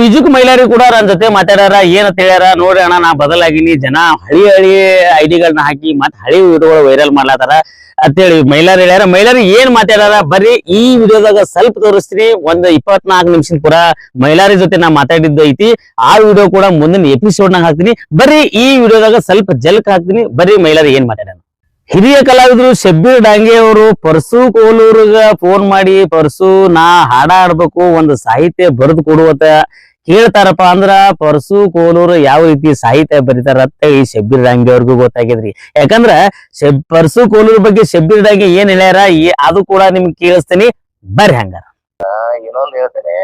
Music Mylari ಕೂಡ ನನ್ನ ಜೊತೆ ಮಾತಾಡ್ಯಾರ. ಏನಂತ ಹೇಳ್ಯಾರ ನೋಡ್ರಿ ಅಣ್ಣ, ನಾ ಬದಲಾಗಿನಿ, ಜನ ಹಳಿ ಐಡಿಗಳನ್ನ ಹಾಕಿ ಮತ್ ಹಳಿ ವಿಡಿಯೋಗಳು ವೈರಲ್ ಮಾಡ್ಲಾತಾರ ಅಂತೇಳಿ ಮೈಲಾರಿ ಹೇಳ್ಯಾರ. ಮೈಲಾರಿ ಏನ್ ಮಾತಾಡ್ಯಾರ ಬರ್ರಿ ಈ ವಿಡಿಯೋದಾಗ ಸ್ವಲ್ಪ ತೋರಿಸ್ತೀನಿ. ಒಂದ್ 24 ನಿಮಿಷ ಪೂರ ಮೈಲಾರಿ ಜೊತೆ ನಾ ಮಾತಾಡಿದ್ದು ಐತಿ. ಆ ವಿಡಿಯೋ ಕೂಡ ಮುಂದಿನ ಎಪಿಸೋಡ್ ನಾಗ ಹಾಕ್ತೀನಿ. ಬರ್ರಿ ಈ ವಿಡಿಯೋದಾಗ ಸ್ವಲ್ಪ ಜಲ್ಕ್ ಹಾಕ್ತೀನಿ. ಬರ್ರಿ ಮೈಲಾರಿ ಏನ್ ಮಾತಾಡ್ಯಾರ. ಹಿರಿಯ ಕಲಾವಿದರು ಶಬ್ಬೀರ್ ಡಾಂಗೆ ಅವರು ಪರ್ಸು ಕೋಲೂರ್ಗ ಫೋನ್ ಮಾಡಿ, ಪರ್ಸು ನಾ ಹಾಡ ಆಡ್ಬೇಕು, ಒಂದು ಸಾಹಿತ್ಯ ಬರೆದು ಕೊಡುವತ್ತ ಕೇಳ್ತಾರಪ್ಪ ಅಂದ್ರ ಪರ್ಸು ಕೋಲೂರು ಯಾವ ರೀತಿ ಸಾಹಿತ್ಯ ಬರೀತಾರ ಅಂತ ಈ ಶಬ್ಬೀರ್ ಡಾಂಗೆ ಅವ್ರಿಗೂ ಗೊತ್ತಾಗಿದ್ರಿ. ಯಾಕಂದ್ರ ಪರ್ಸು ಕೋಲೂರ್ ಬಗ್ಗೆ ಶಬ್ಬೀರ್ ಡಾಂಗೆ ಏನ್ ಹೇಳ್ಯಾರ ಅದು ಕೂಡ ನಿಮ್ಗೆ ಕೇಳಿಸ್ತೀನಿ. ಬರ್ರಿ ಹಂಗಾರ. ಇನ್ನೊಂದ್ ಹೇಳ್ತೇನೆ,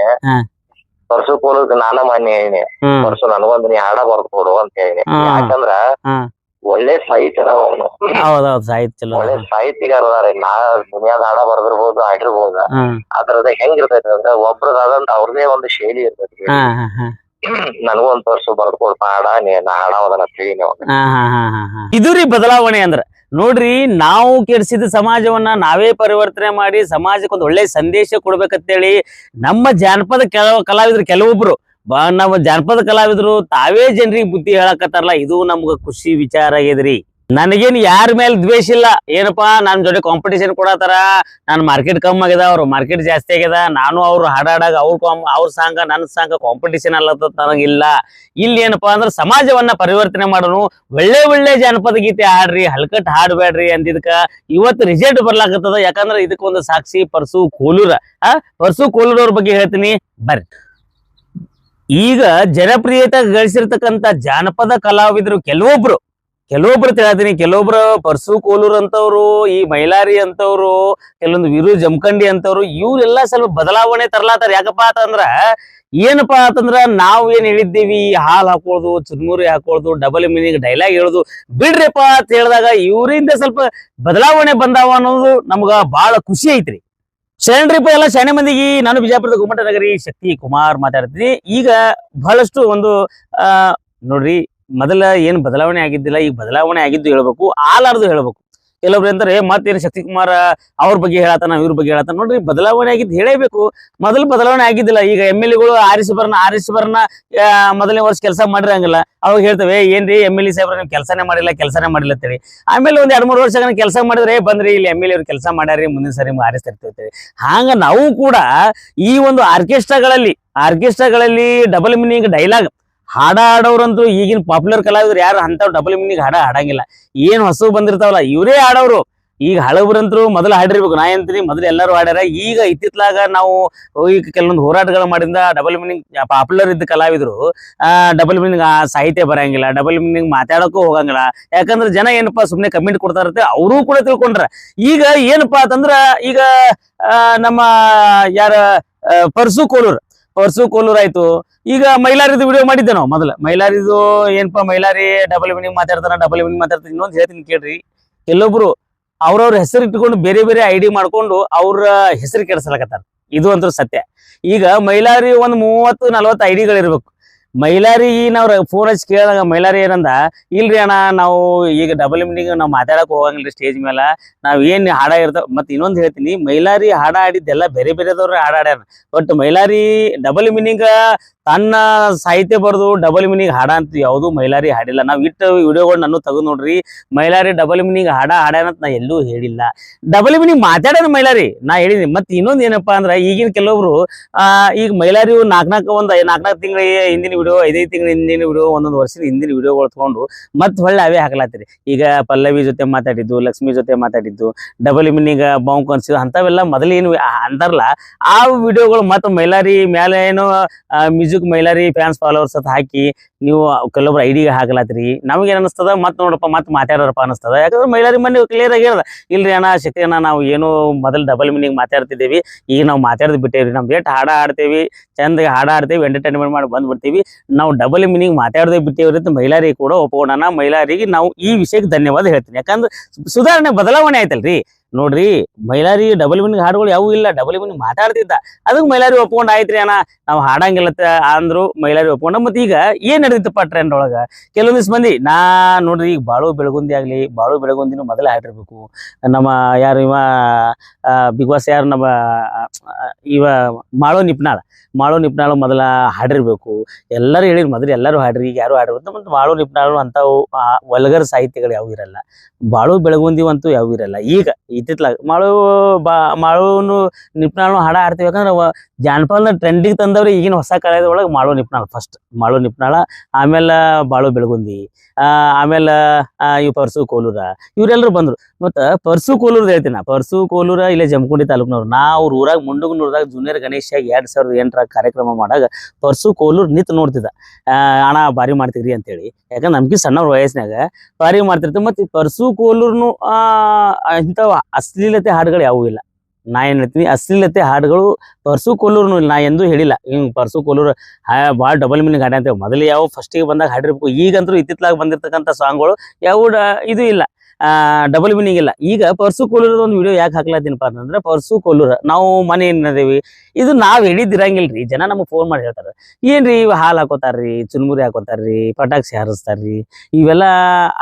ಪರ್ಸು ಕೋಲೂರ್ಗೆ ನಾನ ಮಾನ್ಯ ಹೇಳಿ, ಪರ್ಸು ನನಗೊಂದು ನೀ ಹಾಡ ಬರ್ದು ಕೊಡು ಅಂತ ಹೇಳಿ. ಯಾಕಂದ್ರ ಒಳ್ಳೆ ಸಾಹಿತ್ಯ ಅವನು. ಹೌದೌದು, ಸಾಹಿತ್ಯ ಚಲೋ, ಒಳ್ಳೆ ಸಾಹಿತ್ಯಗಾರ ಅದಾರ. ನಾ ದುನಿಯಾದ ಹಾಡ ಬರ್ದಿರ್ಬೋದು, ಆಡಿರ್ಬೋದ. ಅದ್ರದ ಹೆಂಗಿರ್ತೈತಿ ಅಂದ್ರೆ ಒಬ್ರದಾದಂತ ಅವ್ರದೇ ಒಂದು ಶೈಲಿ ಇರ್ತೈತಿ. ನನಗೂ ಒಂದ್ ಪರ್ಸು ಬರ್ದು ಕೊಡ್ಪ ಹಾಡ, ನಾ ಹಾಡೋದನ್ನ ಹೇಳಿ. ಇದು ರೀ ಬದಲಾವಣೆ ಅಂದ್ರ. ನೋಡ್ರಿ, ನಾವು ಕೆಡಿಸಿದ ಸಮಾಜವನ್ನ ನಾವೇ ಪರಿವರ್ತನೆ ಮಾಡಿ ಸಮಾಜಕ್ಕೆ ಒಂದು ಒಳ್ಳೆ ಸಂದೇಶ ಕೊಡ್ಬೇಕಂತೇಳಿ ನಮ್ಮ ಜಾನಪದ ಕಲಾವಿದ್ರು ಕೆಲವೊಬ್ರು ನಮ್ಮ ಜಾನಪದ ಕಲಾವಿದ್ರು ತಾವೇ ಜನರಿಗೆ ಬುದ್ಧಿ ಹೇಳಕತ್ತಾರಲ್ಲ, ಇದು ನಮ್ಗ ಖುಷಿ ವಿಚಾರ ಆಗಿದ್ರಿ. ನನಗೇನ್ ಯಾರ ಮೇಲೆ ದ್ವೇಷ ಇಲ್ಲ. ಏನಪ್ಪಾ ನನ್ ಜೊತೆ ಕಾಂಪಿಟೇಷನ್ ಕೊಡತಾರ, ನನ್ ಮಾರ್ಕೆಟ್ ಕಮ್ಮಿ ಆಗ್ಯದ, ಅವ್ರ ಮಾರ್ಕೆಟ್ ಜಾಸ್ತಿ ಆಗ್ಯದ, ನಾನು ಅವ್ರು ಹಾಡಾಡಾಗ ಅವ್ರ ಸಾಂಗ ನನ್ನ ಸಾಂಗ ಕಾಂಪಿಟೇಷನ್ ಅಲ್ಲತ್ತ ನನಗಿಲ್ಲ. ಇಲ್ಲಿ ಏನಪ್ಪಾ ಅಂದ್ರೆ ಸಮಾಜವನ್ನ ಪರಿವರ್ತನೆ ಮಾಡೋನು, ಒಳ್ಳೆ ಜಾನಪದ ಗೀತೆ ಹಾಡ್ರಿ, ಹಲ್ಕಟ್ ಹಾಡ್ಬೇಡ್ರಿ ಅಂದಿದ್ಕ ಇವತ್ತು ರಿಸಲ್ಟ್ ಬರ್ಲಾಕತ್ತದ. ಯಾಕಂದ್ರೆ ಇದಕ್ಕೆ ಒಂದು ಸಾಕ್ಷಿ ಪರ್ಸು ಕೋಲೂರ. ಪರ್ಸು ಕೋಲೂರ್ ಅವ್ರ ಬಗ್ಗೆ ಹೇಳ್ತೀನಿ ಬರ್ರಿ. ಈಗ ಜನಪ್ರಿಯತೆ ಗಳಿಸಿರ್ತಕ್ಕಂಥ ಜಾನಪದ ಕಲಾವಿದರು ಕೆಲವೊಬ್ರು ಹೇಳ್ತೀನಿ. ಕೆಲವೊಬ್ರು ಪರ್ಸು ಕೋಲೂರ್ ಅಂತವ್ರು, ಈ ಮೈಲಾರಿ ಅಂತವ್ರು, ಕೆಲವೊಂದು ವೀರು ಜಮಖಂಡಿ ಅಂತವ್ರು, ಇವ್ರೆಲ್ಲ ಸ್ವಲ್ಪ ಬದಲಾವಣೆ ತರ್ಲಾತಾರ. ಯಾಕಪ್ಪ ಅಂತಂದ್ರ ಏನಪ್ಪಾ ಅಂತಂದ್ರ ನಾವ್ ಏನ್ ಹೇಳಿದ್ದೀವಿ, ಹಾಲ್ ಹಾಕೋದು, ಚುರ್ಮುರಿ ಹಾಕೋದು, ಡಬಲ್ ಮೀನಿಂಗ್ ಡೈಲಾಗ್ ಹೇಳೋದು ಬಿಡ್ರಿಪ್ಪ ಅಂತ ಹೇಳಿದಾಗ ಇವರಿಂದ ಸ್ವಲ್ಪ ಬದಲಾವಣೆ ಬಂದಾವ ಅನ್ನೋದು ನಮ್ಗ ಬಹಳ ಖುಷಿ ಐತ್ರಿ. ಶರಣ್ರಿಪ್ಪ ಎಲ್ಲ ಶಾನೆ ಮಂದಿಗೆ. ನಾನು ಬಿಜಾಪುರದ ಗುಮ್ಮಟ ನಗರಿ ಶಕ್ತಿ ಕುಮಾರ್ ಮಾತಾಡ್ತೀನಿ. ಈಗ ಬಹಳಷ್ಟು ಒಂದು ನೋಡ್ರಿ, ಮೊದಲ ಏನ್ ಬದಲಾವಣೆ ಆಗಿದ್ದಿಲ್ಲ, ಈಗ ಬದಲಾವಣೆ ಆಗಿದ್ದು ಹೇಳ್ಬೇಕು, ಆಲಾರ್ದು ಹೇಳ್ಬೇಕು. ಕೆಲವೊಬ್ರು ಅಂತಾರೆ ಮತ್ತೇನು ಶಕ್ತಿ ಕುಮಾರ್ ಅವ್ರ ಬಗ್ಗೆ ಹೇಳತ್ತಾನ, ಇವ್ರ ಬಗ್ಗೆ ಹೇಳತ್ತಾನ. ನೋಡ್ರಿ, ಬದಲಾವಣೆ ಆಗಿದ್ದು ಹೇಳೇಬೇಕು. ಮೊದಲು ಬದಲಾವಣೆ ಆಗಿದ್ದಿಲ್ಲ. ಈಗ MLA ಆರಿಸಿ ಬರ್ನ ಮೊದಲನೇ ವರ್ಷ ಕೆಲಸ ಮಾಡಿರಂಗಿಲ್ಲ. ಅವಾಗ ಹೇಳ್ತೇವೆ ಏನ್ರಿ MLA ಸಾಹೇಬ್ರ ನೀವು ಕೆಲಸನೇ ಮಾಡಿಲ್ಲ ಅಂತೇಳಿ. ಆಮೇಲೆ ಒಂದ್ 2-3 ವರ್ಷ ಕೆಲಸ ಮಾಡಿದ್ರೆ ಬಂದ್ರಿ ಇಲ್ಲಿ MLA ಅವ್ರು ಕೆಲಸ ಮಾಡ್ಯಾರಿ, ಮುಂದಿನ ಸರಿ ಆರಿಸ್ತಿರ್ತೇವೆ. ಹಾಂಗ ನಾವು ಕೂಡ ಈ ಒಂದು ಆರ್ಕೆಸ್ಟ್ರಾಗಳಲ್ಲಿ ಡಬಲ್ ಮೀನಿಂಗ್ ಡೈಲಾಗ್ ಹಾಡ ಆಡೋರಂತೂ ಈಗಿನ ಪಾಪ್ಯುಲರ್ ಕಲಾವಿದ್ರು ಯಾರು ಅಂತ ಡಬಲ್ ಮೀನಿಂಗ್ ಹಾಡ ಹಾಡಂಗಿಲ್ಲ. ಏನ್ ಹೊಸ ಬಂದಿರ್ತಾವಲ್ಲ ಇವರೇ ಹಾಡೋರು. ಈಗ ಹಳಬ್ರಂತರು ಮೊದಲು ಹಾಡಿರ್ಬೇಕು. ನಾ ಅಂತೀನಿ ಮೊದಲು ಎಲ್ಲರೂ ಹಾಡ್ಯಾರ. ಈಗ ಇತ್ತಿತ್ಲಾಗ ನಾವು ಈಗ ಕೆಲವೊಂದು ಹೋರಾಟಗಳು ಮಾಡಿಂದ ಡಬಲ್ ಮೀನಿಂಗ್ ಪಾಪ್ಯುಲರ್ ಇದ್ದ ಕಲಾವಿದ್ರು ಡಬಲ್ ಮೀನಿಂಗ್ ಸಾಹಿತ್ಯ ಬರಂಗಿಲ್ಲ, ಡಬಲ್ ಮೀನಿಂಗ್ ಮಾತಾಡೋಕ್ಕೂ ಹೋಗಂಗಿಲ್ಲ. ಯಾಕಂದ್ರೆ ಜನ ಏನಪ್ಪಾ ಸುಮ್ನೆ ಕಮೆಂಟ್ ಕೊಡ್ತಾ ಇರುತ್ತೆ, ಅವರೂ ಕೂಡ ತಿಳ್ಕೊಂಡ್ರ. ಈಗ ಏನಪ್ಪಾ ಅಂತಂದ್ರ ಈಗ ನಮ್ಮ ಯಾರ ಪರ್ಸು ಕೋಲೂರ್ ಆಯ್ತು. ಈಗ ಮೈಲಾರಿದು ವಿಡಿಯೋ ಮಾಡಿದ್ದೆ ನಾವು ಮೊದಲ. ಮೈಲಾರಿದು ಏನಪ್ಪಾ, ಮೈಲಾರಿ ಡಬಲ್ ಮೀನಿಂಗ್ ಮಾತಾಡ್ತಾನೆ. ಇನ್ನೊಂದು ಹೇಳ್ತೀನಿ ಕೇಳ್ರಿ. ಕೆಲವೊಬ್ರು ಅವ್ರವ್ರ ಹೆಸರು ಇಟ್ಕೊಂಡು ಬೇರೆ ಐಡಿ ಮಾಡ್ಕೊಂಡು ಅವ್ರ ಹೆಸರು ಕೆಡಿಸ್ಲಾಕತ್ತಾರ. ಇದು ಅಂತೂ ಸತ್ಯ. ಈಗ ಮೈಲಾರಿ ಒಂದ್ 30-40 ಐಡಿಗಳಿರ್ಬೇಕು. ಮೈಲಾರಿ ನಾವ್ ಫೋನ್ ಹಚ್ಚಿ ಕೇಳಿದಾಗ ಮೈಲಾರಿ ಏನಂದ, ಇಲ್ರಿ ಅಣ್ಣ ನಾವು ಈಗ ಡಬಲ್ ಮೀನಿಂಗ್ ನಾವ್ ಮಾತಾಡಕ್ ಹೋಗಂಗಿಲ್ರಿ ಸ್ಟೇಜ್ ಮೇಲೆ, ನಾವ್ ಏನ್ ಹಾಡ ಇರ್ತಾವ. ಮತ್ ಇನ್ನೊಂದ್ ಹೇಳ್ತೀನಿ, ಮೈಲಾರಿ ಹಾಡ ಆಡಿದ್ದೆಲ್ಲ ಬೇರೆದವ್ರ ಹಾಡ ಆಡ್ಯಾರ. ಬಟ್ ಮೈಲಾರಿ ಡಬಲ್ ಮೀನಿಂಗ್ ತನ್ನ ಸಾಹಿತ್ಯ ಬರೆದು ಡಬಲ್ ಮೀನಿಂಗ್ ಹಾಡ ಅಂತ ಯಾವ್ದು ಮೈಲಾರಿ ಹಾಡಿಲ್ಲ. ನಾವ್ ಇಟ್ಟು ವಿಡಿಯೋಗಳು ನಾನು ತೆಗೆದು ನೋಡ್ರಿ, ಮೈಲಾರಿ ಡಬಲ್ ಮೀನಿಂಗ್ ಹಾಡ್ಯಾನಂತ ನಾ ಎಲ್ಲೂ ಹೇಳಿಲ್ಲ. ಡಬಲ್ ಮೀನಿಂಗ್ ಮಾತಾಡ್ಯಾನ ಮೈಲಾರಿ, ನಾ ಹೇಳಿದೀನಿ. ಮತ್ ಇನ್ನೊಂದ್ ಏನಪ್ಪಾ ಅಂದ್ರ ಈಗಿನ ಕೆಲವೊಬ್ರು ಈಗ ಮೈಲಾರಿ 4 ತಿಂಗಳ ಹಿಂದಿನ ವಿಡಿಯೋ, 5 ತಿಂಗಳ ಹಿಂದಿನ ವಿಡಿಯೋ, ಒಂದೊಂದು ವರ್ಷದ ಹಿಂದಿನ ವಿಡಿಯೋಗಳು ತಗೊಂಡು ಮತ್ ಹೊಳ್ಳೆ ಅವೇ ಹಾಕ್ಲಾತಿರಿ. ಈಗ ಪಲ್ಲವಿ ಜೊತೆ ಮಾತಾಡಿದ್ದು, ಲಕ್ಷ್ಮಿ ಜೊತೆ ಮಾತಾಡಿದ್ದು, ಡಬಲ್ ಮೀನಿಂಗ್ ಬಾಂಬ್ ಕನ್ಸಿದ್ದು ಅಂತವೆಲ್ಲ ಮೊದಲೇನು ಅಂತಾರಲ್ಲ ಆ ವಿಡಿಯೋಗಳು ಮತ್ ಮೈಲಾರಿ ಮೇಲೆ ಏನೋ ಮ್ಯೂಸಿಕ್ ಮೈಲಾರಿ ಫ್ಯಾನ್ಸ್ ಫಾಲೋವರ್ಸ್ ಅಂತ ಹಾಕಿ ನೀವು ಕೆಲವೊಬ್ರು ಐಡಿಗೆ ಹಾಕ್ಲಾತ್ರಿ. ನಮಗೇನ್ ಅನಿಸ್ತದ, ಮತ್ ನೋಡಪ್ಪ ಮತ್ ಮಾತಾಡೋರಪ್ಪ ಅನಿಸ್ತದ. ಯಾಕಂದ್ರೆ ಮೈಲಾರಿ ಮನೆ ಕ್ಲಿಯರ್ ಆಗಿ ಹೇಳ್ದ, ಇಲ್ರಿ ಅಣ್ಣ ಶಕ್ತಿ ಅಣ್ಣ ನಾವು ಏನು ಮೊದಲು ಡಬಲ್ ಮೀನಿಂಗ್ ಮಾತಾಡ್ತಿದ್ದೇವಿ, ಈಗ ನಾವು ಮಾತಾಡ್ದು ಬಿಟ್ಟೇವ್ರಿ. ನಮ್ ಏಟ್ ಹಾಡ ಆಡ್ತೇವಿ, ಚಂದ ಹಾಡ ಆಡ್ತೇವಿ, ಎಂಟರ್ಟೈನ್ಮೆಂಟ್ ಮಾಡಿ ಬಂದ್ಬಿಡ್ತೀವಿ, ನಾವು ಡಬಲ್ ಮೀನಿಂಗ್ ಮಾತಾಡೋದೇ ಬಿಟ್ಟೇವ್ರಿ ಅಂತ ಮೈಲಾರಿ ಕೂಡ ಒಪ್ಕೊಂಡಾನ. ಮೈಲಾರಿಗೆ ನಾವು ಈ ವಿಷಯಕ್ಕೆ ಧನ್ಯವಾದ ಹೇಳ್ತೀನಿ. ಯಾಕಂದ್ರೆ ಸುಧಾರಣೆ ಬದಲಾವಣೆ ಆಯ್ತಲ್ರಿ. ನೋಡ್ರಿ ಮೈಲಾರಿ ಡಬಲ್ ಮೀನಿಂಗ್ ಹಾಡುಗಳು ಯಾವೂ ಇಲ್ಲ, ಡಬಲ್ ಮೀನಿಂಗ್ ಮಾತಾಡ್ತಿದ್ದ, ಅದಕ್ಕೆ ಮೈಲಾರಿ ಒಪ್ಕೊಂಡ್ ಆಯ್ತ್ರಿ ಅಣ್ಣ ನಾವು ಹಾಡಂಗಿಲ್ಲ ಅಂದ್ರು ಮೈಲಾರಿ ಒಪ್ಕೊಂಡ. ಮತ್ತೆ ಈಗ ಏನ್ ನಡೀತಪ್ಪ ಟ್ರೆಂಡ್ ಒಳಗ ಕೆಲವೊಂದಿಷ್ಟು ಮಂದಿ ನೋಡ್ರಿ ಈಗ ಬಾಳು ಬೆಳಗುಂದಿ ಆಗ್ಲಿ, ಬಾಳು ಬೆಳಗುಂದಿನೂ ಮೊದಲೇ ಹಾಡಿರ್ಬೇಕು. ನಮ್ಮ ಯಾರು ಇವ ಬಿಗ್ ಬಾಸ್ ಯಾರು ನಮ್ಮ ಇವ ಮಾಳೋ ನಿಪ್ನಾಳ ಮೊದಲ ಹಾಡಿರ್ಬೇಕು. ಎಲ್ಲರೂ ಹೇಳಿರ್ ಮೊದಲು ಎಲ್ಲರೂ ಹಾಡ್ರಿ, ಈಗ ಯಾರು ಹಾಡಿರ್ಬೇಕು. ಮತ್ತೆ ಮಾಳೋ ನಿಪ್ನಾಳು ಅಂತಾವು ವಲ್ಗರ್ ಸಾಹಿತ್ಯಗಳು ಯಾವ ಇರಲ್ಲ, ಬಾಳು ಬೆಳಗುಂದಿವಂತೂ ಯಾವ ಇರಲ್ಲ. ಈಗ ಇತ್ತಿತ್ಲಾಗ ಮಾಳುನು ನಿಪ್ನಾಳು ಹಾಡ ಹಾಡ್ತೀವಿ, ಯಾಕಂದ್ರೆ ಜಾನಪದ ಟ್ರೆಂಡಿಗೆ ತಂದವ್ರಿ ಈಗಿನ ಹೊಸ ಕಾಲದ ಒಳಗೆ ಮಾಳು ನಿಪ್ನಾಳ ಫಸ್ಟ್, ಮಾಳು ನಿಪ್ನಾಳ, ಆಮೇಲೆ ಬಾಳು ಬೆಳಗುಂದಿ, ಆಮೇಲೆ ಇವ್ ಪರ್ಸು ಕೋಲೂರ, ಇವ್ರೆಲ್ಲರೂ ಬಂದ್ರು. ಮತ್ತ ಪರ್ಸು ಕೋಲೂರ್ದ ಹೇಳ್ತೀನಿ, ಪರ್ಸು ಕೋಲೂರ ಇಲ್ಲೇ ಜಮಖಂಡಿ ತಾಲೂಕ್ನವ್ರು. ಅವ್ರ ಊರಾಗ ಮುಂಡಗನೂರ್ದಾಗ ಜೂನಿಯರ್ ಗಣೇಶ 2008 ಕಾರ್ಯಕ್ರಮ ಮಾಡಾಗ ಪರ್ಸು ಕೋಲೂರ್ ನಿಂತು ನೋಡ್ತಿದ್ದ, ಅಣ್ಣ ಬಾರಿ ಮಾಡ್ತೀರಿ ಅಂತೇಳಿ. ಯಾಕಂದ್ರೆ ನಮ್ಗೆ ಸಣ್ಣವ್ರ ವಯಸ್ಸಿನಾಗ ಬಾರಿ ಮಾಡ್ತಿರ್ತೀವಿ. ಮತ್ತೆ ಪರ್ಸು ಕೋಲೂರ್ನು ಇಂಥವು ಅಶ್ಲೀಲತೆ ಹಾಡುಗಳು ಯಾವೂ ಇಲ್ಲ. ನಾ ಏನ್ ಹೇಳ್ತೀನಿ, ಅಶ್ಲೀಲತೆ ಹಾಡುಗಳು ಪರ್ಸು ಕೋಲೂರ್ನು ಇಲ್ಲ, ನಾ ಎಂದೂ ಹೇಳಿಲ್ಲ ಹಿಂಗ್ ಪರ್ಸು ಕೋಲೂರ್ ಭಾಳ ಡಬಲ್ ಮೀನಿಂಗ್ ಹಾಡ ಅಂತೇವೆ. ಮೊದಲು ಯಾವ ಫಸ್ಟಿಗೆ ಬಂದಾಗ ಹಾಡಿರ್ಬೇಕು. ಈಗಂತೂ ಇತ್ತಿತ್ಲಾಗ ಬಂದಿರ್ತಕ್ಕಂಥ ಸಾಂಗ್ಗಳು ಯಾವ ಇದು ಇಲ್ಲ, ಡಬಲ್ ಮೀನಿಂಗ್ ಇಲ್ಲ. ಈಗ ಪರ್ಸು ಕೋಲೂರದ ಒಂದು ವಿಡಿಯೋ ಯಾಕೆ ಹಾಕ್ಲಾತೀನಪ್ಪ ಅಂತಂದ್ರೆ, ಪರ್ಸು ಕೋಲೂರ ನಾವು ಮನೆ ಏನದೇವಿ ಇದು ನಾವ್ ಹೇಳಿದಿರಂಗಿಲ್ರಿ, ಜನ ನಮಗೆ ಫೋನ್ ಮಾಡಿ ಹೇಳ್ತಾರ, ಏನ್ರಿ ಇವ್ ಹಾಲು ಹಾಕೋತಾರ್ರಿ, ಚುನ್ಮುರಿ ಹಾಕೋತಾರ್ರಿ, ಪಟಾಕ್ಷಿ ಹಾರಿಸ್ತಾರ್ರಿ, ಇವೆಲ್ಲ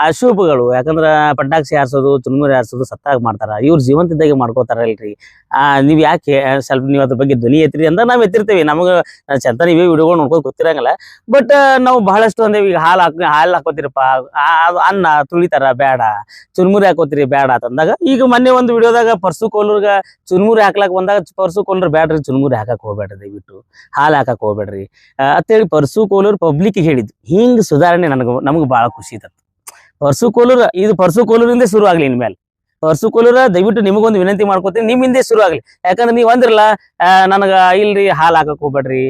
ಅಶುಭಗಳು. ಯಾಕಂದ್ರ ಪಟಾಕ್ಷಿ ಹಾರಿಸೋದು, ಚುನ್ಮುರಿ ಹಾರಿಸೋದು ಸತ್ತಾಗ ಮಾಡ್ತಾರ, ಇವ್ರು ಜೀವಂತಿದ್ದಾಗೆ ಮಾಡ್ಕೋತಾರಲ್ರಿ. ನೀವ್ ಯಾಕೆ ಸ್ವಲ್ಪ ನೀವು ಅದ್ರ ಬಗ್ಗೆ ಧ್ವನಿ ಎತ್ತಿರಿ ಅಂತ ನಾವ್ ಎತ್ತಿರ್ತೇವಿ. ನಮಗ ಚಂತ ನೀವೇ ವಿಡಿಯೋಗಳು ನೋಡ್ಕೊಂಡು ಗೊತ್ತಿರಂಗಿಲ್ಲ. ಬಟ್ ನಾವು ಬಹಳಷ್ಟು ಅಂದೇವಿ, ಈಗ ಹಾಲು ಹಾಕೋತಿರಪ್ಪ, ಅನ್ನ ತುಳಿತಾರ ಬೇಡ, ಚುನ್ಮುರಿ ಹಾಕೋತಿರಿ ಬೇಡ ಅಂತಂದಾಗ, ಈಗ ಮೊನ್ನೆ ಒಂದು ವಿಡಿಯೋದಾಗ ಪರ್ಸು ಕೋಲೂರ್ಗ ಚುನ್ಮುರಿ ಹಾಕ್ಲಾಕ್ ಬಂದಾಗ ಪರ್ಸು ಕೋಲೂರ್ ಬ್ಯಾಡ್ರಿ, ಚುನ್ಮುರಿ ಹಾಕಕ್ ಹೋಗ್ಬೇಡ್ರಿ, ದಯವಿಟ್ಟು ಹಾಲು ಹಾಕಕ್ ಹೋಗ್ಬೇಡ್ರಿ ಅಂತೇಳಿ ಪರ್ಸು ಕೋಲೂರ್ ಪಬ್ಲಿಕ್ ಹೇಳಿದ್ದು. ಹಿಂಗ್ ಸುಧಾರಣೆ ನಮಗ್ ಬಹಳ ಖುಷಿ ಇತ್ತು. ಪರ್ಸು ಕೋಲೂರಿಂದ ಶುರು ಆಗ್ಲಿ ಇನ್ಮೇಲೆ. ಪರ್ಸು ಕೋಲೂರ ದಯವಿಟ್ಟು ನಿಮಗೊಂದು ವಿನಂತಿ ಮಾಡ್ಕೋತೀನಿ, ನಿಮ್ಮಿಂದ ಶುರು ಆಗ್ಲಿ. ಯಾಕಂದ್ರೆ ನೀವ್ ಅಂದ್ರಲ್ಲ ನನಗ ಇಲ್ರಿ ಹಾಲು ಹಾಕಕ್ ಹೋಗ್ಬೇಡ್ರಿ,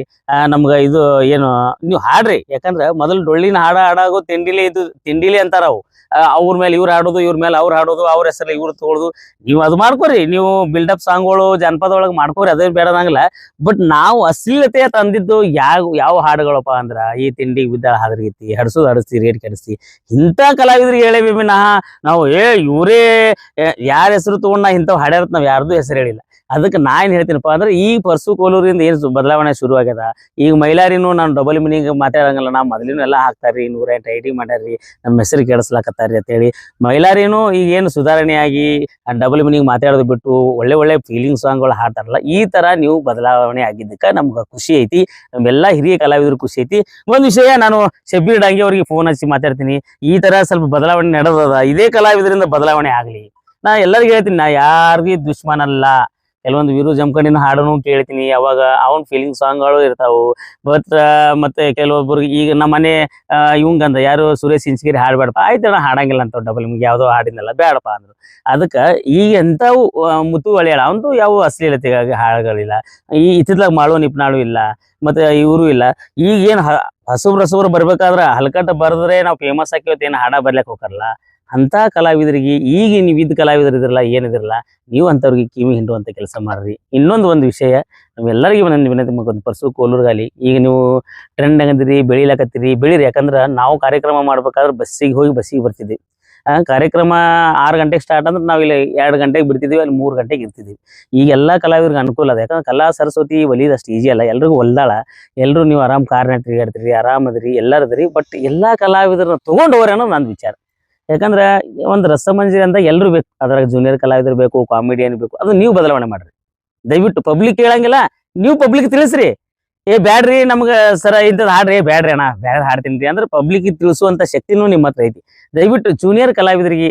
ನಮ್ಗ ಇದು ಏನು ನೀವು ಹಾಡ್ರಿ. ಯಾಕಂದ್ರ ಮೊದಲು ಡೊಳ್ಳಿನ ಹಾಡಾಗೋ ತಿಂಡಿಲಿ ಅಂತಾರ ಅವು. ಅವ್ರ ಮೇಲೆ ಇವ್ರು ಹಾಡೋದು, ಇವ್ರ ಮೇಲೆ ಅವ್ರು ಹಾಡೋದು, ಅವ್ರ ಹೆಸರಲ್ಲಿ ಇವ್ರು ತಗೊಳ್ಳೋದು. ನೀವು ಅದು ಮಾಡ್ಕೋರಿ, ನೀವು ಬಿಲ್ಡಪ್ ಸಾಂಗ್ಗಳು ಜನಪದ ಒಳಗೆ ಮಾಡ್ಕೋರಿ, ಅದೇ ಬೇಡದಂಗಿಲ್ಲ. ಬಟ್ ನಾವು ಅಶ್ಲೀಲತೆ ತಂದಿದ್ದು ಯಾವ ಹಾಡುಗಳಪ್ಪ ಅಂದ್ರ, ಈ ತಿಂಡಿ ಬಿದ್ದಾಳ ಹಾದ್ರಗೈತಿ, ಹಡಸ್ತಿ ರೇಟ್ ಕೆಡಿಸ್ತಿ, ಇಂಥ ಕಲಾವಿದ್ರಿಗೆ ಹೇಳೇವಿ ನಾವು ಇವರೇ ಯಾರ ಹೆಸರು ತಗೊಂಡ್ ನಾ ಇಂಥವ್ ಹಾಡ್ಯಾರತ್ ನಾವ್ ಯಾರ್ದು ಹೆಸರು ಹೇಳಿಲ್ಲ. ಅದಕ್ಕೆ ನಾ ಏನ್ ಹೇಳ್ತೀನಪ್ಪ ಅಂದ್ರೆ, ಈ ಪರ್ಸು ಕೋಲೂರಿಂದ ಏನ್ ಬದಲಾವಣೆ ಶುರು ಆಗ್ಯದ. ಈಗ ಮೈಲಾರಿನೂ ನಾನು ಡಬಲ್ ಮೀನಿಂಗ್ ಮಾತಾಡಂಗಿಲ್ಲ, ನಾ ಮೊದಲಿನೂ ಎಲ್ಲ ಹಾಕ್ತಾರ್ರಿ, 108 ಐಡಿ ಮಾಡ್ಯಾರ್ರಿ, ನಮ್ಮ ಹೆಸರು ಕೆಡಿಸ್ಲಾಕತ್ತಾರ್ರಿ ಅಂತೇಳಿ. ಮೈಲಾರಿನೂ ಈಗ ಏನು ಸುಧಾರಣೆಯಾಗಿ ಡಬಲ್ ಮೀನಿಂಗ್ ಮಾತಾಡೋದು ಬಿಟ್ಟು ಒಳ್ಳೆ ಫೀಲಿಂಗ್ ಸಾಂಗ್ಗಳು ಹಾಡ್ತಾರಲ್ಲ, ಈ ತರ ನೀವು ಬದಲಾವಣೆ ಆಗಿದ್ದಕ್ಕೆ ನಮ್ಗೆ ಖುಷಿ ಐತಿ, ನಮ್ಮೆಲ್ಲ ಹಿರಿಯ ಕಲಾವಿದರು ಖುಷಿ ಐತಿ. ಒಂದ್ ವಿಷಯ ನಾನು ಶಬ್ಬೀರ್ ಡಾಂಗಿ ಅವ್ರಿಗೆ ಫೋನ್ ಹಚ್ಚಿ ಮಾತಾಡ್ತೀನಿ, ಈ ತರ ಸ್ವಲ್ಪ ಬದಲಾವಣೆ ನಡೆದದ, ಇದೇ ಕಲಾವಿದರಿಂದ ಬದಲಾವಣೆ ಆಗ್ಲಿ. ನಾ ಎಲ್ಲರಿಗೂ ಹೇಳ್ತೀನಿ, ನಾ ಯಾರಿಗೂ ದುಶ್ಮನಲ್ಲ. ಕೆಲವೊಂದು ವೀರು ಜಮಖಂಡಿನ ಹಾಡನು ಕೇಳ್ತೀನಿ, ಅವಾಗ ಅವನ್ ಫೀಲಿಂಗ್ ಸಾಂಗ್ಗಳು ಇರ್ತಾವು. ಮತ್ತೆ ಕೆಲವೊಬ್ಬರಿಗೆ ಈಗ ನಮ್ಮ ಮನೆ ಇವಂಗಂದ ಯಾರು ಸುರೇಶ್ ಇಂಚಗಿರಿ ಹಾಡ್ಬೇಡಪ್ಪ, ಆಯ್ತಣ್ಣ ಹಾಡಂಗಿಲ್ಲ ಅಂತ ಡಬಲ್ ನಿಮ್ಗೆ ಯಾವ್ದೋ ಹಾಡಿನಲ್ಲ ಬೇಡಪ್ಪ ಅಂದ್ರು. ಅದಕ್ಕೆ ಈಗ ಎಂಥವು ಮುತ್ತು ಹೊಳೆಯಾಳ ಅವಂತೂ ಯಾವ ಅಶ್ಲೀಲತೆಗಾಗಿ ಹಾಡುಗಳಿಲ್ಲ. ಈ ಇತ್ತಿತ್ಲಾಗ ಮಾಡೋ ನಿಪ್ನಾಳು ಇಲ್ಲ, ಮತ್ತೆ ಇವರು ಇಲ್ಲ. ಈಗ ಏನ್ ಹಸುಬ್ರು ಬರ್ಬೇಕಾದ್ರ ಹಲ್ಕಟ್ಟ ಬರದ್ರೆ ನಾವು ಫೇಮಸ್ ಆಕಿವತ್ತು ಏನು ಹಾಡ ಬರ್ಲಿಕ್ಕೆ ಹೋಗಲ್ಲ. ಅಂತ ಕಲಾವಿದರಿಗೆ ಈಗ ನೀವು ಇದ್ದ ಕಲಾವಿದರು ಇದ್ರಲ್ಲ ಏನಿದ್ರಲ್ಲ, ನೀವು ಅಂಥವ್ರಿಗೆ ಕಿವಿ ಹಿಂಡುವಂತ ಕೆಲಸ ಮಾಡ್ರಿ. ಒಂದು ವಿಷಯ ನಾವೆಲ್ಲರಿಗೂ ವಿನಂತಿ ಮಾಡ್ಕೊಂಡು, ಪರ್ಸು ಕೋಲೂರ್ಗಾಲಿ ಈಗ ನೀವು ಟ್ರೆಂಡ್ ಆಗಂದಿರಿ, ಬೆಳೀರಿ. ಯಾಕಂದ್ರೆ ನಾವು ಕಾರ್ಯಕ್ರಮ ಮಾಡ್ಬೇಕಾದ್ರೆ ಬಸ್ಸಿಗೆ ಹೋಗಿ ಬಸ್ಸಿಗೆ ಬರ್ತಿದ್ವಿ. ಕಾರ್ಯಕ್ರಮ 6 ಗಂಟೆಗೆ ಸ್ಟಾರ್ಟ್ ಅಂದ್ರೆ ನಾವು ಇಲ್ಲಿ 2 ಗಂಟೆಗೆ ಬಿಡ್ತಿದ್ವಿ, ಅಲ್ಲಿ 3 ಗಂಟೆಗೆ ಇರ್ತಿದ್ವಿ. ಈಗ ಎಲ್ಲಾ ಕಲಾವಿದರಿಗೆ ಅನುಕೂಲ ಅದ. ಯಾಕಂದ್ರೆ ಕಲಾ ಸರಸ್ವತಿ ಒಲಿದಷ್ಟು ಈಜಿ ಅಲ್ಲ, ಎಲ್ರಿಗೂ ಹೊಲ್ದಾಳ. ಎಲ್ರು ನೀವು ಆರಾಮ್ ಕಾರ್ನ ತಿರುಗಾಡ್ತೀರಿ, ಆರಾಮದ್ರಿ, ಎಲ್ಲರದ್ರಿ. ಬಟ್ ಎಲ್ಲಾ ಕಲಾವಿದರನ್ನ ತಗೊಂಡ್ ಹೋಗ್ರಿ ಅನ್ನೋದು ನಂದು ವಿಚಾರ. ಯಾಕಂದ್ರೆ ಒಂದು ರಸಮಂಜರಿ ಅಂತ ಎಲ್ರು ಬೇಕು, ಅದ್ರಾಗ ಜೂನಿಯರ್ ಕಲಾವಿದರು ಬೇಕು, ಕಾಮಿಡಿಯನ್ ಬೇಕು. ಅದು ನೀವು ಬದಲಾವಣೆ ಮಾಡ್ರಿ ದಯವಿಟ್ಟು. ಪಬ್ಲಿಕ್ ಹೇಳಂಗಿಲ್ಲ, ನೀವು ಪಬ್ಲಿಕ್ ತಿಳಿಸ್ರಿ. ಬ್ಯಾಡ್ರಿ ನಮ್ಗ ಸರ ಇಂಥದ್ದು ಹಾಡ್ರಿ, ಬ್ಯಾಡ್ರಿ ಅಣ್ಣ ಬೇರೆ ಹಾಡ್ತೀನಿ ಅಂದ್ರೆ ಪಬ್ಲಿಕ್ ತಿಳಿಸುವಂತ ಶಕ್ತಿನೂ ನಿಮ್ಮ ಹತ್ರ ಐತಿ. ದಯವಿಟ್ಟು ಜೂನಿಯರ್ ಕಲಾವಿದರಿಗೆ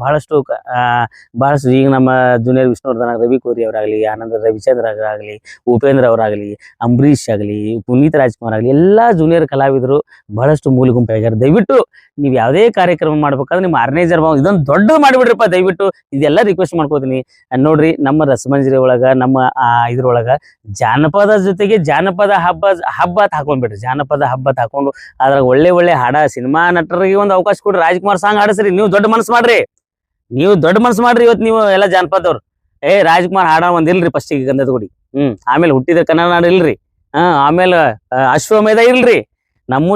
ಬಹಳಷ್ಟು ಈಗ ನಮ್ಮ ಜೂನಿಯರ್ ವಿಷ್ಣುವರ್ಧನ್, ರವಿ ಕೋರಿ ಅವರಾಗ್ಲಿ, ಆನಂದ ರವಿಚಂದ್ರ ಆಗಲಿ, ಉಪೇಂದ್ರ ಅವರಾಗ್ಲಿ, ಅಂಬರೀಷ್ ಆಗಲಿ, ಪುನೀತ್ ರಾಜ್ಕುಮಾರ್ ಆಗಲಿ, ಎಲ್ಲಾ ಜೂನಿಯರ್ ಕಲಾವಿದರು ಬಹಳಷ್ಟು ಮೂಲ ಗುಂಪಾಗ್ಯಾರ. ದಯವಿಟ್ಟು ನೀವು ಯಾವುದೇ ಕಾರ್ಯಕ್ರಮ ಮಾಡ್ಬೇಕಾದ್ರೆ ನಿಮ್ಮ ಆರ್ಗನೈಸರ್ ಇದೊಂದು ದೊಡ್ಡ ಮಾಡಿಬಿಡ್ರಪ್ಪ ದಯವಿಟ್ಟು. ಇದೆಲ್ಲ ರಿಕ್ವೆಸ್ಟ್ ಮಾಡ್ಕೋತೀನಿ. ನೋಡ್ರಿ, ನಮ್ಮ ರಸಮಂಜರಿ ಒಳಗ, ನಮ್ಮ ಇದ್ರೊಳಗ ಜಾನಪದ ಜೊತೆಗೆ ಜಾನಪದ ಹಬ್ಬ ಹಾಕೊಂಡ್ಬಿಡ್ರಿ. ಜಾನಪದ ಹಬ್ಬ ಹಾಕೊಂಡು ಅದ್ರಾಗ ಒಳ್ಳೆ ಹಾಡ ಸಿನಿಮಾ ನಟರಿಗೆ ಒಂದು ಅವಕಾಶ ಕೊಡ್ರಿ. ರಾಜ್ಕುಮಾರ್ ಸಾಂಗ್ ಹಾಡಸ್ರಿ, ನೀವು ದೊಡ್ಡ ಮನಸ್ಸು ಮಾಡ್ರಿ. ಇವತ್ತು ನೀವು ಎಲ್ಲ ಜಾನಪದವ್ರು. ರಾಜ್ಕುಮಾರ್ ಹಾಡ ಒಂದಿಲ್ರಿ ಫಸ್ಟಿಗೆ ಗಂಧದ ಗುಡಿ, ಆಮೇಲೆ ಹುಟ್ಟಿದ ಕನ್ನಡ ನಾಡು ಇಲ್ರಿ, ಆಮೇಲೆ ಅಶ್ವಮೇಧ ಇಲ್ರಿ, ನಮ್ಮ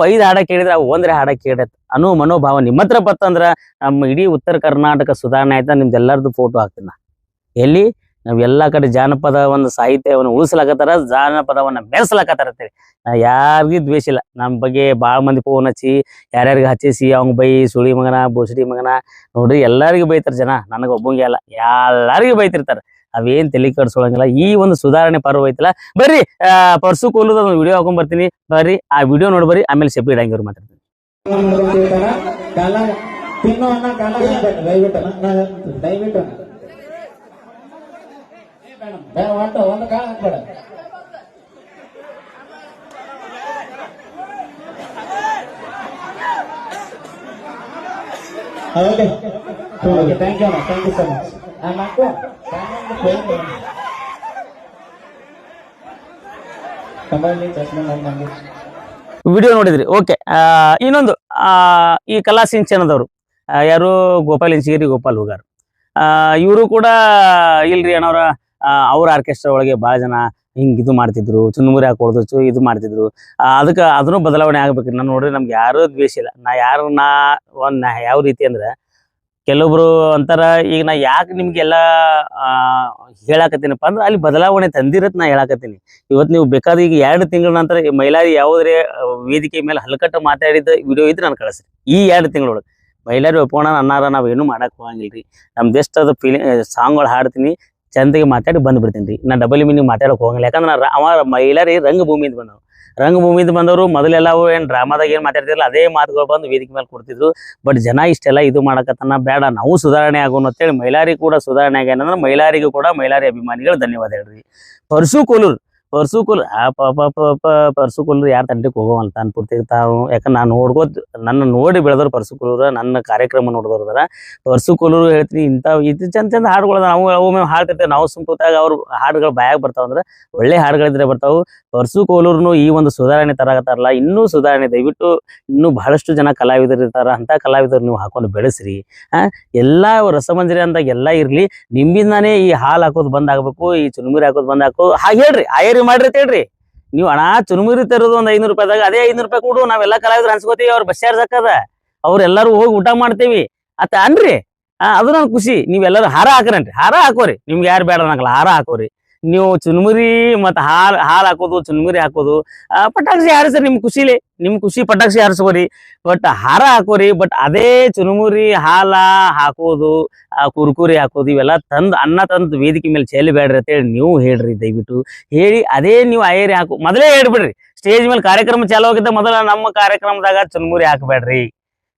5 ಹಾಡ ಕೇಳಿದ್ರೆ ಅವು ಒಂದ್ರೆ ಹಾಡ ಕೇಳತ್ ಅನ್ನೋ ಮನೋಭಾವ ನಿಮ್ಮ ಹತ್ರ ಬತ್ತಂದ್ರ ನಮ್ಮ ಇಡೀ ಉತ್ತರ ಕರ್ನಾಟಕ ಸುಧಾರಣೆ ಆಯ್ತಾ ನಿಮ್ದೆಲ್ಲರದು ಫೋಟೋ ಹಾಕ್ತೀನಿ ನಾ. ಎಲ್ಲಿ ನಾವೆಲ್ಲಾ ಕಡೆ ಜಾನಪದ ಒಂದು ಸಾಹಿತ್ಯವನ್ನು ಉಳಿಸ್ಲಾಕತ್ತಾರ, ಜಾನಪದವನ್ನ ಮೆರೆಸ್ಲಾಕತ್ತಾರ ಅಂತೇಳಿ ನಾ ಯಾರಿಗೂ ದ್ವೇಷ ಇಲ್ಲ. ನಮ್ಮ ಬಗ್ಗೆ ಭಾಳ ಮಂದಿ ಫೋನ್ ಹಚ್ಚಿ ಯಾರ್ಯಾರಿಗೆ ಹಚ್ಚಿಸಿ ಅವ್ನ ಬೈ ಸುಳಿ ಮಗನ ಬೋಸಡಿ ಮಗನ ನೋಡ್ರಿ ಎಲ್ಲರಿಗೂ ಬೈತಾರ ಜನ, ನನಗೆ ಒಬ್ಬಂಗೆ ಅಲ್ಲ ಎಲ್ಲರಿಗೂ ಬೈತಿರ್ತಾರ. ಅವೇನ್ ತಲೆ ಕೆಡ್ಸೋಳಂಗಿಲ್ಲ. ಈ ಒಂದು ಸುಧಾರಣೆ ಪರ್ವ ಐತಲ್ಲ, ಬರ್ರಿ ಪರ್ಸು ಕೋಲದ ಒಂದು ವಿಡಿಯೋ ಹಾಕೊಂಡ್ ಬರ್ತೀನಿ, ಬರ್ರಿ ಆ ವಿಡಿಯೋ ನೋಡ್ಬರಿ, ಆಮೇಲೆ ಸೆಪಿ ಇಡಂಗಿವ್ರು ಮಾತಾಡ್ತೀನಿ. ಒಂದು ಕಾಲ ಹಾಕ್ಬೇಡ. Okay thank you so much. Video ನೋಡಿದ್ರಿ, ಓಕೆ. ಇನ್ನೊಂದು ಈ ಕಲಾ ಸಿಂಚನದವರು ಯಾರು ಗೋಪಾಲ್ ಇಂಚಗಿರಿ, ಗೋಪಾಲ್ ಹುಗಾರ್, ಇವರು ಕೂಡ ಇಲ್ರಿ ಅಣ್ಣವ್ರ ಅವ್ರ ಆರ್ಕೆಸ್ಟ್ರಾ ಒಳಗೆ ಭಾಳ ಜನ ಹಿಂಗ್ ಇದು ಮಾಡ್ತಿದ್ರು, ಚುನ್ಮುರಿ ಹಾಕೊಳ್ದು ಇದು ಮಾಡ್ತಿದ್ರು. ಅದಕ್ಕೆ ಅದನ್ನು ಬದಲಾವಣೆ ಆಗ್ಬೇಕು. ನಾನು ನೋಡ್ರಿ ನಮ್ಗೆ ಯಾರೂ ದ್ವೇಷ ಇಲ್ಲ. ನಾ ಯಾವ ರೀತಿ ಅಂದ್ರೆ ಕೆಲವೊಬ್ರು ಅಂತಾರ, ಈಗ ನಾ ಯಾಕೆ ನಿಮ್ಗೆಲ್ಲ ಹೇಳಾಕತ್ತೀನಪ್ಪ ಅಂದ್ರೆ ಅಲ್ಲಿ ಬದಲಾವಣೆ ತಂದಿರತ್ ನಾ ಹೇಳಾಕತ್ತೀನಿ. ಇವತ್ತು ನೀವು ಬೇಕಾದ್ರೆ ಈಗ 2 ತಿಂಗಳ ನಂತರ ಮೈಲಾರಿ ಯಾವುದೇ ವೇದಿಕೆ ಮೇಲೆ ಹಲ್ಕಟ್ಟು ಮಾತಾಡಿದ ವಿಡಿಯೋ ಇದ್ರೆ ನಾನು ಕಳಿಸ್ರಿ. ಈ 2 ತಿಂಗಳೊಳಗೆ ಮೈಲಾರಿ ಒಪ್ಪೋಣ ಅನ್ನಾರ ನಾವ್ ಏನು ಮಾಡಕ್ ಹೋಗಂಗಿಲ್ರಿ. ನಮ್ದು ಎಷ್ಟದ ಸಾಂಗ್ಗಳು ಹಾಡ್ತೀನಿ, ಚಂದಗೆ ಮಾತಾಡಿ ಬಂದ್ಬಿಡ್ತೀನಿ ರೀ. ನಾ ಡಬಲ್ ಮೀನಿಂಗ್ ಮಾತಾಡಕ್ ಹೋಗಂಗಿಲ್ಲ. ಯಾಕಂದ್ರೆ ಅವ ಮೈಲಾರಿ ರಂಗಭೂಮಿಯಿಂದ ಬಂದವು. ರಂಗಭೂಮಿಯಿಂದ ಬಂದವರು ಮೊದಲೆಲ್ಲ ಅವು ಏನ್ ಡ್ರಾಮಾದಾಗ ಏನ್ ಮಾತಾಡ್ತಿರಲ್ಲ ಅದೇ ಮಾತುಗಳು ಬಂದು ವೇದಿಕೆ ಮೇಲೆ ಕೊಡ್ತಿದ್ರು. ಬಟ್ ಜನ ಇಷ್ಟೆಲ್ಲ ಇದು ಮಾಡಕತ್ತನ, ಬೇಡ ನಾವು ಸುಧಾರಣೆ ಆಗೋಣ ಅಂತೇಳಿ ಮೈಲಾರಿ ಕೂಡ ಸುಧಾರಣೆ ಆಗ್ಯಾನಂದ್ರೆ ಮೈಲಾರಿಗೂ ಕೂಡ ಮೈಲಾರಿ ಅಭಿಮಾನಿಗಳು ಧನ್ಯವಾದ ಹೇಳ್ರಿ. ಪರ್ಸು ಕೋಲೂರ್ ಪರ್ಸು ಕೋಲೂರ್ ಯಾರ ತಂಡಕ್ಕೆ ಹೋಗೋವಲ್ಲ ತಾನು ಪೂರ್ತಿ ತಾವು. ಯಾಕಂದ್ರೆ ನಾನು ನನ್ನ ನೋಡಿ ಬೆಳೆದವ್ರು ಪರ್ಸು ಕೋಲೂರ, ನನ್ನ ಕಾರ್ಯಕ್ರಮ ನೋಡಿದವ್ರು ಅದಾರ. ಪರ್ಸು ಕೋಲೂರು ಹೇಳ್ತೀನಿ, ಇದು ಚಂದ ಹಾಡುಗಳು ನಾವು ಒಮ್ಮೆ ಹಾಡ್ತಿರ್ತೇವೆ. ನಾವು ಸುಮ್ಕೂತಾಗ ಅವ್ರ ಹಾಡುಗಳು ಬಾಯಾಗ ಬರ್ತಾವಂದ್ರೆ ಒಳ್ಳೆ ಹಾಡುಗಳಿದ್ರೆ ಬರ್ತಾವು. ಪರ್ಸು ಕೋಲೂರ್ನು ಈ ಒಂದು ಸುಧಾರಣೆ ತರಾಕತ್ತಾರಲ್ಲ, ಇನ್ನೂ ಸುಧಾರಣೆ ದಯವಿಟ್ಟು ಇನ್ನೂ ಬಹಳಷ್ಟು ಜನ ಕಲಾವಿದರು ಇರ್ತಾರ, ಅಂತ ಕಲಾವಿದರು ನೀವು ಹಾಕೊಂಡು ಬೆಳೆಸ್ರಿ. ಎಲ್ಲಾ ರಸಮಂಜರಿ ಅಂದಾಗ ಎಲ್ಲಾ ಇರ್ಲಿ. ನಿಮ್ಮಿಂದಾನೇ ಈ ಹಾಲು ಹಾಕೋದು ಬಂದ್ ಆಗ್ಬೇಕು, ಈ ಚುರುಮುರಿ ಹಾಕೋದು ಬಂದ್ ಹಾಕೋದು. ಹಾಗೆ ಹೇಳ್ರಿ, ಆಯರಿ ಮಾಡ್ರಿ ಅಂತ ಹೇಳ್ರಿ. ನೀವು ಅಣ್ಣ ಚುರುಮುರಿ ತರೋದು ಒಂದು 500 ರೂಪಾಯಿದಾಗ ಅದೇ 500 ರೂಪಾಯಿ ಕೊಡು, ನಾವೆಲ್ಲಾ ಕಲಾವಿದ್ರು ಹಂಚ್ಕೋತೀವಿ, ಅವ್ರ ಬಸ್ ಚಾರ್ಜ್ ಹಾಕದ, ಅವ್ರೆಲ್ಲಾರು ಹೋಗಿ ಊಟ ಮಾಡ್ತೇವಿ ಅತ್ತ ಅನ್ರಿ. ಅದು ನನ್ ಖುಷಿ. ನೀವೆಲ್ಲರೂ ಹಾರ ಹಾಕ್ರನ್ರಿ, ಹಾರ ಹಾಕೋರಿ, ನಿಮ್ಗೆ ಯಾರು ಬೇಡ ಅನ್ನಕಲ್ಲ, ಹಾರ ಹಾಕೋರಿ. ನೀವು ಚುನ್ಮುರಿ ಮತ್ತು ಹಾಲು ಹಾಕೋದು, ಚುನ್ಮುರಿ ಹಾಕೋದು, ಪಟಾಕ್ಷಿ ಹಾರಿಸ್ರಿ, ನಿಮ್ ಖುಷಿ ಪಟಾಕ್ಷಿ ಹಾರಿಸ್ಕೋರಿ, ಬಟ್ ಹಾರ ಹಾಕೋರಿ. ಬಟ್ ಅದೇ ಚುನ್ಮುರಿ ಹಾಲ ಹಾಕೋದು, ಕುರ್ಕುರಿ ಹಾಕೋದು ಇವೆಲ್ಲ ಅನ್ನ ತಂದು ವೇದಿಕೆ ಮೇಲೆ ಚೆಲ್ಲಬೇಡ್ರಿ ಅಂತೇಳಿ ನೀವು ಹೇಳ್ರಿ. ದಯವಿಟ್ಟು ಹೇಳಿ ಅದೇ ನೀವು ಅಯ್ಯರಿ ಮೊದಲೇ ಹೇಳ್ಬಿಡ್ರಿ. ಸ್ಟೇಜ್ ಮೇಲೆ ಕಾರ್ಯಕ್ರಮ ಚಾಲು ಆಗಿದ್ದ ಮೊದಲ ನಮ್ಮ ಕಾರ್ಯಕ್ರಮದಾಗ ಚುನ್ಮುರಿ ಹಾಕ್ಬೇಡ್ರಿ.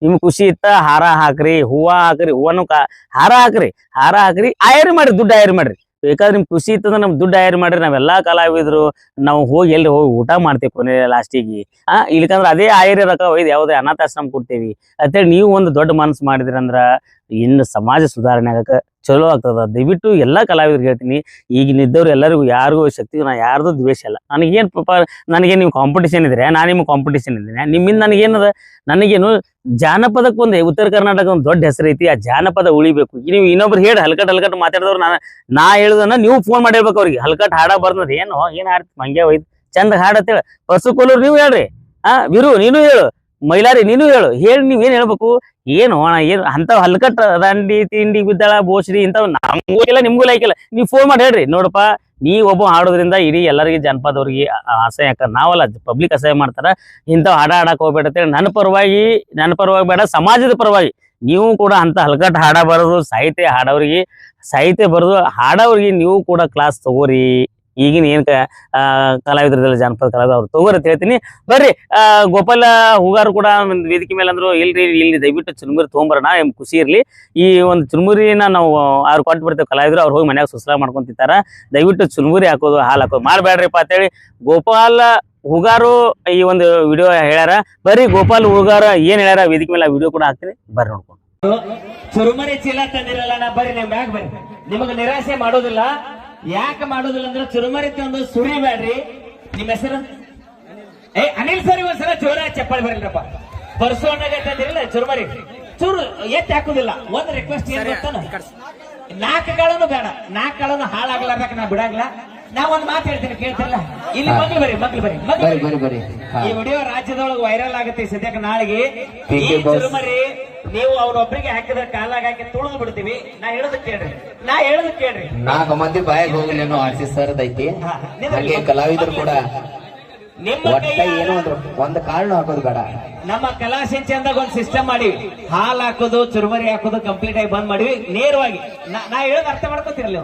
ನಿಮ್ ಖುಷಿ ಇತ್ತ ಹಾರ ಹಾಕ್ರಿ, ಹೂವ ಹಾಕ್ರಿ, ಹೂವನು ಹಾರ ಹಾಕ್ರಿ, ಆಯರಿ ಮಾಡ್ರಿ, ದುಡ್ಡು ಆಯರಿ ಮಾಡ್ರಿ. ಬೇಕಾದ್ರೆ ನಿಮ್ ಖುಷಿ ಇತ್ತಂದ್ರೆ ನಮ್ ದುಡ್ಡು ಆಯರ್ ಮಾಡ್ರಿ. ನಾವೆಲ್ಲಾ ಕಲಾವಿದ್ರು ನಾವು ಹೋಗಿ ಹೋಗಿ ಊಟ ಮಾಡ್ತೇವೆ ಕೊನೆ ಲಾಸ್ಟಿಗೆ. ಇಲ್ಕಂದ್ರೆ ಅದೇ ಆಯರಿ ರೊಕ್ಕ ಒಯ್ದು ಯಾವುದೇ ಅನಾಥಾಶ್ರಮ ಕೊಡ್ತೇವಿ ಅಂತೇಳಿ ನೀವು ಒಂದು ದೊಡ್ಡ ಮನಸ್ಸು ಮಾಡಿದ್ರಿ ಅಂದ್ರ ಇನ್ನು ಸಮಾಜ ಸುಧಾರಣೆ ಆಗಕ್ಕೆ ಚಲೋ ಆಗ್ತದ. ದಯವಿಟ್ಟು ಎಲ್ಲಾ ಕಲಾವಿದ್ರಿಗೆ ಹೇಳ್ತೀನಿ, ಈಗಿನಿದ್ದವ್ರು ಎಲ್ಲರಿಗೂ ಯಾರಿಗೂ ಶಕ್ತಿ, ನಾ ಯಾರ್ದು ದ್ವೇಷ ಇಲ್ಲ. ನನಗೇನ್ ನನಗೆ ನೀವು ಕಾಂಪಿಟೇಷನ್ ಇದ್ರೆ ನಾನು ನಿಮ್ಗೆ ಕಾಂಪಿಟೇಷನ್ ಇದ್ದೀನಿ. ನಿಮ್ಮಿಂದ ನನಗೇನದ, ನನಗೇನು ಜಾನಪದಕ್ಕೆ ಒಂದು ಉತ್ತರ ಕರ್ನಾಟಕ ಒಂದು ದೊಡ್ಡ ಹೆಸರು ಐತಿ. ಆ ಜಾನಪದ ಉಳಿಬೇಕು. ನೀವು ಇನ್ನೊಬ್ರು ಹೇಳಿ ಹಲ್ಕಟ್ ಮಾತಾಡಿದವ್ರು ನಾ ಹೇಳುದನ್ನ ನೀವು ಫೋನ್ ಮಾಡಿ ಹೇಳ್ಬೇಕು ಅವ್ರಿಗೆ. ಹಲ್ಕಟ್ ಹಾಡ ಬರ್ದ್ರೆ ಏನ್ ಹಾಡ್ತಿ ಮಂಗ್ಯ ಒಯ್ದು ಚಂದ ಹಾಡತ್ತೇಳಿ. ಪರ್ಸು ಕೋಲೂರ್ ನೀವು ಹೇಳ್ರಿ, ವಿರು ನೀನು ಹೇಳು, ಮೈಲಾರಿ ನೀನು ಹೇಳಿ ನೀವೇನ್ ಹೇಳ್ಬೇಕು. ಏನು ಅಣ್ಣ ಏನು ಅಂತ ಹಲ್ಕಟ್ ದಂಡಿ ತಿಂಡಿ ಬಿದ್ದಾಳ ಬೋಸ್ರಿ ಇಂಥವ್ ನಮಗೂ ಇಲ್ಲ ನಿಮ್ಗೂ ಲೈಕಿಲ್ಲ. ನೀವು ಫೋನ್ ಮಾಡಿ ಹೇಳ್ರಿ, ನೋಡಪ್ಪ ನೀ ಒಬ್ಬ ಹಾಡೋದ್ರಿಂದ ಇಡೀ ಎಲ್ಲರಿಗೆ ಜನಪದವ್ರಿಗೆ ಅಸಹ್ಯ ಯಾಕಂದ್ರೆ ನಾವಲ್ಲ ಪಬ್ಲಿಕ್ ಅಸಹ್ಯ ಮಾಡ್ತಾರ. ಇಂಥವ್ ಹಾಡಕ್ ಹೋಗ್ಬೇಡ ಅಂತೇಳಿ ನನ್ನ ಪರವಾಗಿ ಬೇಡ, ಸಮಾಜದ ಪರವಾಗಿ ನೀವು ಕೂಡ ಅಂತ ಹಲ್ಕಟ್ ಹಾಡ ಬರೋದು, ಸಾಹಿತ್ಯ ಬರೋದು ಹಾಡೋರಿಗೆ ನೀವು ಕೂಡ ಕ್ಲಾಸ್ ತಗೋರಿ. ಈಗಿನ ಏನ್ ಕಲಾವಿದ್ರದಲ್ಲ ಜಾನಪದ ಕಲಾವಿದ ಅವ್ರು ತಗೋರಿ ಅಂತ ಹೇಳ್ತೀನಿ. ಬರ್ರಿ ಗೋಪಾಲ ಹುಗಾರು ಕೂಡ ಒಂದು ವೇದಿಕೆ ಮೇಲೆ ಅಂದ್ರು ಇಲ್ಲಿ ದಯವಿಟ್ಟು ಚುರುಮುರಿ ತೊಗೊಂಬರೋಣ, ಖುಷಿ ಇರ್ಲಿ. ಈ ಒಂದು ಚುರುಮುರಿನ ನಾವು ಅವ್ರು ಕೊಟ್ಟು ಬಿಡ್ತೇವೆ ಕಲಾವಿದ್ರು, ಅವ್ರು ಹೋಗಿ ಮನ್ಯಾಗ ಸುಸ್ಲಾ ಮಾಡ್ಕೊಂತಿರ್ತಾರ. ದಯವಿಟ್ಟು ಚುರುಮುರಿ ಹಾಕೋದು ಹಾಲು ಹಾಕೋದು ಮಾಡ್ಬೇಡ್ರಿಪ್ಪ ಅಂತೇಳಿ ಗೋಪಾಲ ಹುಗಾರು ಈ ಒಂದು ವಿಡಿಯೋ ಹೇಳ್ಯಾರ. ಬರ್ರಿ ಗೋಪಾಲ್ ಹುಗಾರ ಏನ್ ಹೇಳ್ಯಾರ ವೇದಿಕೆ ಮೇಲೆ ವಿಡಿಯೋ ಕೂಡ ಹಾಕ್ತೀನಿ, ಬರ್ರಿ ನೋಡ್ಕೊಂಡು. ಚುರುಮುರಿ ಚೀಲ ತಂದಿರಲ್ಲ ನಾ ಬರ್ರಿ ನಿಮ್ ಬ್ಯಾಗ್ ಬರ್ರಿ. ನಿಮಗ ನಿರಾಸೆ ಮಾಡೋದಿಲ್ಲ. ಯಾಕೆ ಮಾಡೋದಿಲ್ಲ ಅಂದ್ರೆ ಚುರುಮರಿ ತಂದು ಸುರಿಬೇಡ್ರಿ. ನಿಮ್ಮ ಹೆಸರು ಅನಿಲ್ ಸರ್. ಒಂದ್ಸಲ ಜೋರ ಚಪ್ಪಾಳಿ ಬರಲ್ರಪ್ಪ. ಪರ್ಸು ಅಣ್ಣಗೆ ತಂದಿರಲ್ಲ ಚುರುಮರಿ ಚೂರು ಎತ್ತಿ ಹಾಕುದಿಲ್ಲ. ಒಂದ್ ರಿಕ್ವೆಸ್ಟ್ ಏನ್ ಗೊತ್ತಾನ, 4 ಕಾಳನು ಬೇಡ, 4 ಕಾಳನು ಹಾಳಾಗ್ಲಾರ್ದಕ್ಕೆ ನಾ ಬಿಡಾಗ್ಲ. ನಾ ಒಂದ್ ಮಾತು ಹೇಳ್ತೀನಿ ಕೇಳ್ತಿರಲ್ಲ. ಇಲ್ಲಿ ಮಗ್ಳು ಬರ್ರಿ. ಈ ವಿಡಿಯೋ ರಾಜ್ಯದೊಳಗೆ ವೈರಲ್ ಆಗುತ್ತೆ ಸದ್ಯಕ್ಕೆ ನಾಳೆಗೆ. ಈ ಚುರುಮರಿ ನೀವು ಅವ್ರೊಬ್ರಿಗೆ ಹಾಕಿದ್ರೆ ಕಾಲಾಗ ಹಾಕಿ ತುಳಿದು ಬಿಡ್ತೀವಿ. ನಾ ಹೇಳೋದು ಕೇಳ್ರಿ. 4 ಮಂದಿ ಬಾಯಿಗೆ ಹೋಗ್ಲೇನೋ ಆರ್ಟಿಸ್ಟ್ ಸರ್ ಐತಿ. ಹಾಗೆ ಕಲಾವಿದರು ಕೂಡ ನಿಮ್ಮ ಒಟ್ಟ ಏನೋ ಒಂದು ಕಾರಣ ಹಾಕೋದು ಬೇಡ. ನಮ್ಮ ಕಲಾ ಸಿಂಚನದಾಗ ಒಂದು ಸಿಸ್ಟಮ್ ಮಾಡಿವಿ. ಹಾಲ್ ಹಾಕೋದು ಚುರುಮರಿ ಹಾಕೋದು ಕಂಪ್ಲೀಟ್ ಆಗಿ ಬಂದ್ ಮಾಡಿವಿ. ನೇರವಾಗಿ ನಾ ಹೇಳೋದು ಅರ್ಥ ಮಾಡ್ಕೋತಿರಲ್ಲ.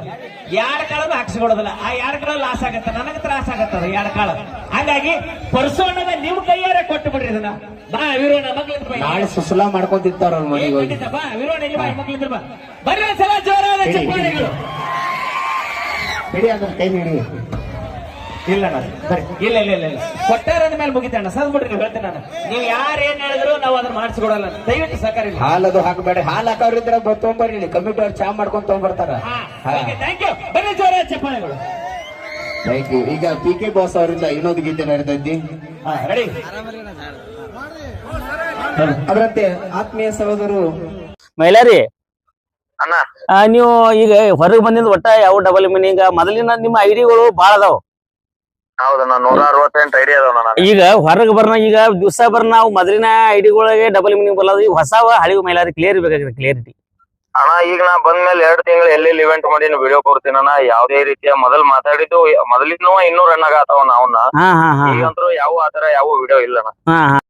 2 ಕಾಳನ್ನು ಹಾಕ್ಸ್ಕೊಡೋದಿಲ್ಲ. ಆ 2 ಕಾಳ ಲಾಸ್ ಆಗತ್ತ, ನನಗೆ ತ್ರಾಸ ಆಗತ್ತದ 2 ಕಾಳ. ಹಾಗಾಗಿ ಪರ್ಸೋಣದ ನಿಮ್ ಕೈಯಾರೆ ಕೊಟ್ಟು ಬಿಡ್ರಿ ಇದನ್ನ. ಬಾ ವಿರೋಣ ಮಕ್ಳಿಂದ್ರ ಬಾ. ನಾಳೆ ಸುಸಲಾ ಮಾಡ್ಕೊಂತಿರ್ತಾರ ಅವ್ರ ಮನೆಗೆ ಹೋಗಿ. ಬಾ ವಿರೋಣ ಇಲ್ಲಿ ಬಾ ಮಕ್ಳಿಂದ್ರ ಬಾ. ಬರ್ರಿ ಒಂದ್ಸಲ ಜೋರಾದ ಚಪ್ಪಾಳೆಗಳು. ಹಿಡಿ ಅದನ್ನ ಕೈ ಹಿಡಿ. ಇಲ್ಲ ಕೊಟ್ಟಾರ ಮೇಲೆ ಮುಗಿತಣ್ಣ. ಸದ್ ಬಿಡ್ರಿ ಹೇಳ್ತೇನೆ ನಾನು. ನೀವು ಯಾರೇನ್ ಹೇಳಿದ್ರು ನಾವು ಅದನ್ನ ಮಾಡಿಸ್ಕೊಡಲ್ಲ. ದಯವಿಟ್ಟು ಸಹಕಾರ. ಹಾಲದು ಹಾಕಬೇಡ. ಹಾಲು ಹಾಕೋರಿದ್ರ ತೊಗೊಂಬರ್ರಿ. ಕಮಿಟಿ ಅವ್ರು ಚಾ ಮಾಡ್ಕೊಂಡ್ ತಗೊಂಡ್ಬರ್ತಾರ. Thank you. ಬನ್ನಿ ಜೋರ ಚಪ್ಪಾಳೆಗಳು. Thank you. ಈಗ PK ಬಾಸ್ ಅವರಿಂದ ಇನ್ನೊಂದು ಗೀತೆ ನಡೀತೈತಿ. ರೆಡಿ. ಅದರಂತೆ ಆತ್ಮೀಯ ಸಹೋದರು ಮೈಲಾರಿ ಅಣ್ಣ ನೀವು ಈಗ ಹೊರಗೆ ಬಂದಿದ್ ಒಟ್ಟ ಯಾವ ಡಬಲ್ ಮೀನಿಂಗ್ ಮೊದಲಿನ ನಿಮ್ಮ ಐಡಿಗಳು ಬಾಳ ಅದಾವ. ಹೌದಣ್ಣ 168 ಐಡಿಯಾ ಅದಾವ. ಈಗ ಹೊರಗೆ ಬರ್ನ ಈಗ ದಿವಸ ಬರ್ನ ನಾವು ಮೊದಲಿನ ಐಡಿಗಳಿಗೆ ಡಬಲ್ ಮೀನಿಂಗ್ ಬರೋದು. ಈಗ ಹೊಸವ ಹಳಿವು ಮೈಲಾರಿ ಕ್ಲಿಯರ್ ಬೇಕಾಗಿದೆ. ಕ್ಲಿಯರಿಟಿ ಅಣ್ಣ ಈಗ ನಾ ಬಂದ್ಮೇಲೆ 2 ತಿಂಗಳು ಎಲ್ಲೆಲ್ಲಿ ಇವೆಂಟ್ ಮಾಡಿ ವಿಡಿಯೋ ಕೊಡ್ತೀನಣ್ಣ. ಯಾವ್ದೇ ರೀತಿಯ ಮೊದಲ್ ಮಾತಾಡಿದ್ದು ಮೊದಲಿನೂ ಇನ್ನೂ ರನ್ ಆಗತ್ತಾವ ನಾವನ್ನ. ಈಗಂತೂ ಯಾವ ಆತರ ಯಾವ ವಿಡಿಯೋ ಇಲ್ಲಣ್ಣ.